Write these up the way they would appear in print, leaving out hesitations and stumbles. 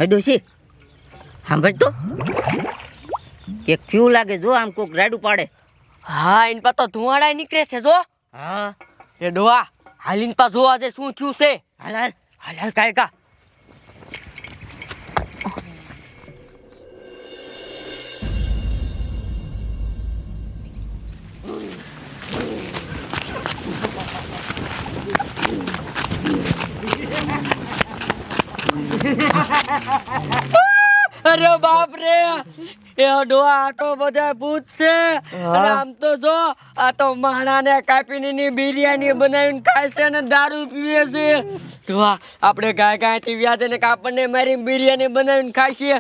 ડોશી સાંભળ તો કેક થયું લાગે જો આમ કોક રાડું પાડે. હા એન પા તો ધુવાડા નીકળે છે જો. હા એ ડોહા હાલીન પા જોવા દે શું થયું છે. હાલ હાલ હાલ હાલ કાયકા. અરે બાપ રે એ ડોહા આ તો બધા ભૂત છે. અને આમ તો જો આ તો માણાને કાપીને ની બિરયાની બનાવીને ખાય છે અને દારૂ પીવે છે. ડોહા આપણે ગાય ગાયથી વ્યાજ ને કાપડને મારી બિરયાની બનાવીને ખાઈએ.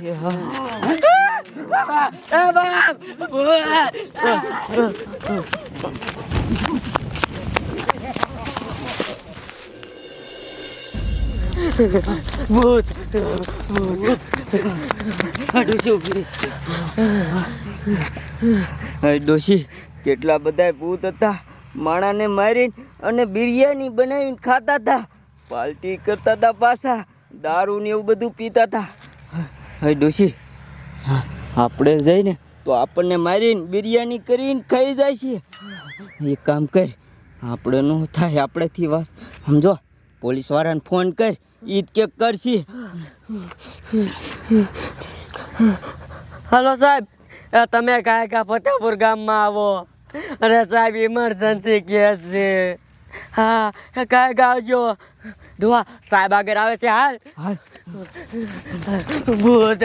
ભૂત ડોશી કેટલા બધા ભૂત હતા. માણાને મારીને અને બિરયાની બનાવીને ખાતા હતા, પાર્ટી કરતા હતા, પાછા દારૂ ને એવું બધું પીતા હતા. હવે ડોશી આપણે જઈને તો આપણને મારીને બિરયાની કરીને ખાઈ જાય છે. એક કામ કર, આપણે ન થાય આપણેથી વાત સમજો, પોલીસ વાળાને ફોન કર, ઈદ કે કરશી. હલો સાહેબ, તમે કાયકા ફતેપુર ગામમાં આવો. અરે સાહેબ ઇમરજન્સી કેસ છે. હા કાયકા આવજો. ડોહા સાહેબ આગળ આવે છે. હાલ હાલ ભૂત.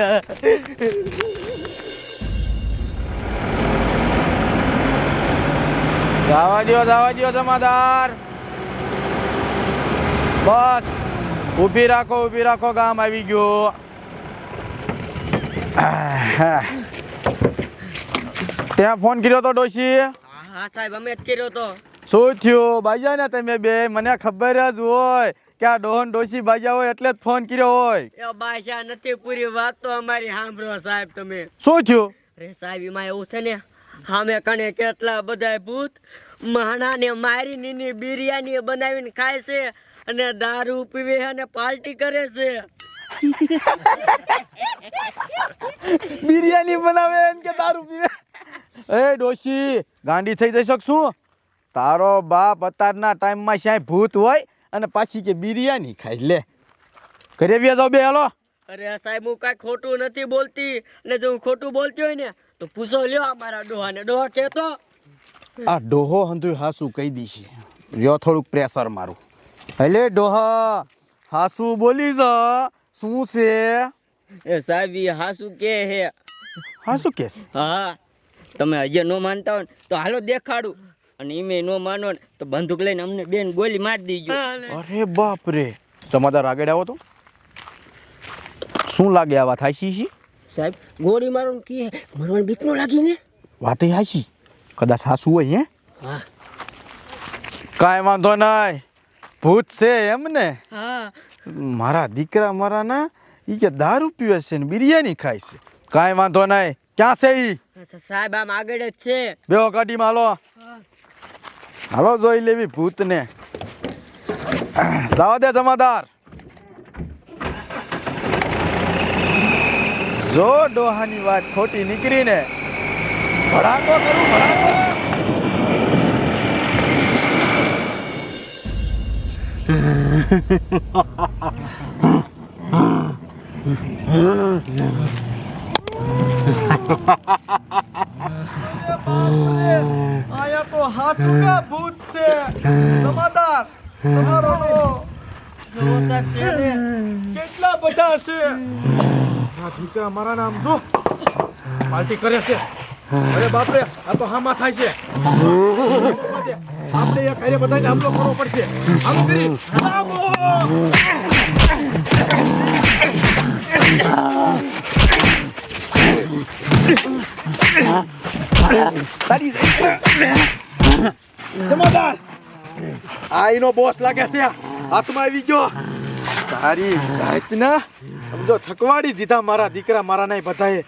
જવા દ્યો જમાદાર. બસ ઊભી રાખો, ગામ આવી ગયું. ત્યાં ફોન કર્યો તો ડોશી? હા સાહેબ અમે જ કર્યો તો. શું થયું? બાજા ને તમે બે? મને ખબર જ હોય કે આ ડોહન ડોશી બાજા હોય એટલે જ ફોન કર્યો હોય. એ બાદશાહ નથી, પૂરી વાત તો અમારી સાંભળો સાહેબ તમે. શું થયું? અરે સાહેબ એમાં એવું છે ને, સામે કણે કેટલા બધા ભૂત માણાને મારીને એની બિરયાની બનાવીને ખાય છે અને દારૂ પીવે અને પાર્ટી કરે છે. બિરયાની બનાવે એમ કે દારૂ પીવે? એ ડોશી ગાંડી થઈ જશો શું? તારો બાપ અત્યારના ટાઈમમાં ક્યાંય ભૂત હોય અને પાછી કે બિરયાની ખાઈ લે. ઘરે વ્યા જાવ બે હાલો. અરે સાહેબ હું કાંઈ ખોટું નથી બોલતી, અને જો હું ખોટું બોલતી હોય ને તો પૂછો લ્યો અમારા ડોહાને. ડોહા કહેતો આ ડોહો હંધુય હાસુ કહી દીશે. લ્યો થોડુંક પ્રેશર મારું. એટલે ડોહા હાસુ બોલી જા. શું છે? એ સાહેબ એ હાસુ કે હે. હાસુ કે છે? હા તમે હજી ન માનતા હોય ને તો હાલો દેખાડું, અને ઈમે ન માનો ને તો બંદૂક લઈને અમને બેન ગોલી મારી દીજો. અરે બાપ રે. તમારા આગળ આવો તો શું લાગે આ વાત હાસી છે? સાહેબ ગોળી મારો કે મરવાની બીક નો લાગી ને? વાત હાસી કદાચ હાસુ હોય. હે હા કાંઈ વાંધો નહીં, ભૂત છે એમ ને? હા મારા દીકરા મારા ના ઈ કે દારૂ પીવે છે ને બિરયાની ખાય છે. કાંઈ વાંધો નહીં. ક્યાં છે ઈ? સાહેબ આમ આગળ જ છે. બેહો ગાડીમાં હાલો. હાલો જોઈ લેવી ભૂતને. જવા દે જમાદાર. જો ડોહાની વાત ખોટી નીકળીને ભડાકો કરું, ભડાકો. આયા તો હાસુકા ભૂત છે. જમાદાર તમારો કેટલા બધા છે. આ દીકરા મારા નામ જો પાર્ટી કરે છે. અરે બાપરે આ તો હામાં થાય છે. આપણે એક આયે બધાને હુમલો કરવો પડશે. આમ કરી તારી જમાદાર આ એનો બોસ લાગે છે હાથમાં આવી ગયો તારી જાતના સમજો થકવાડી દીધા મારા દીકરા મારા નહીં બધાએ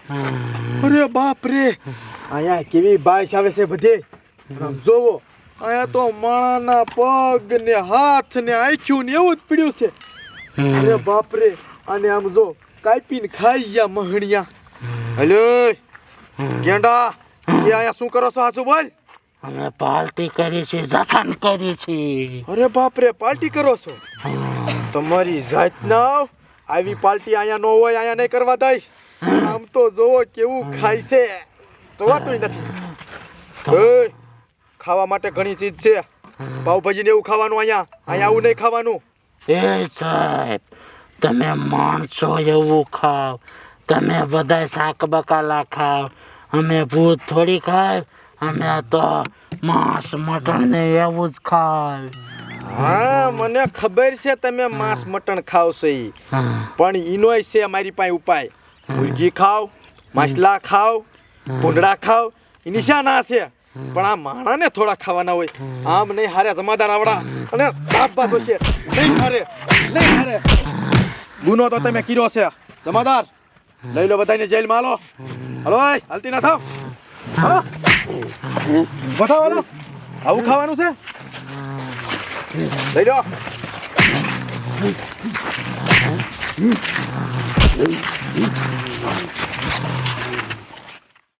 અરે બાપ રે અહીંયા કેવી બાઈશ આવે છે બધે આમ જોવો અહીંયા તો માણાના પગ ને હાથ ને આંખ્યું ને એવું જ પીડ્યું છે અરે બાપ રે અને આમ જો કાપીને ખાઈ ગયા મહણિયા હલો ગેંડા એ અહીંયા શું કરો છો હાચું બોલ અમે પાર્ટી કરી છે જતન કરી છે અરે બાપ રે પાર્ટી કરો છો તમારી જાત ના આવી પાર્ટી અહીંયા ન હોય અહીંયા નહીં કરવા દઈ આમ તો જોવો કેવું ખાય છે જોવાતું નથી એ ખાવા માટે ઘણી ચીજ છે પાવભાજી ને એવું ખાવાનું અહીંયા આવું નહીં ખાવાનું એ સાહેબ તમે માણસો એવું ખાવ તમે બધા શાક બકાલા ખાવ અમે ભૂત થોડી ખાવ અમે તો માંસ મટન ને એવું જ ખાવ હા મને ખબર છે તમે માંસ મટન ખાવ છો ઈ પણ ઈનોય છે મારી પાસે ઉપાય મુરગી ખાવ માછલા ખાવ ભૂંડડા ખાવ એની શા ના છે પણ આ માણાને થોડા ખાવાના હોય આમ નહીં હારે જમાદાર આવડા અને બાપ બાપ છે નહીં હારે ગુનો તો તમે કર્યો છે જમાદાર લઈ લો બધાને જેલમાં હાલો હાલો હાલતી ના થાવ હાલો બતાવો આવું ખાવાનું છે લઈ લો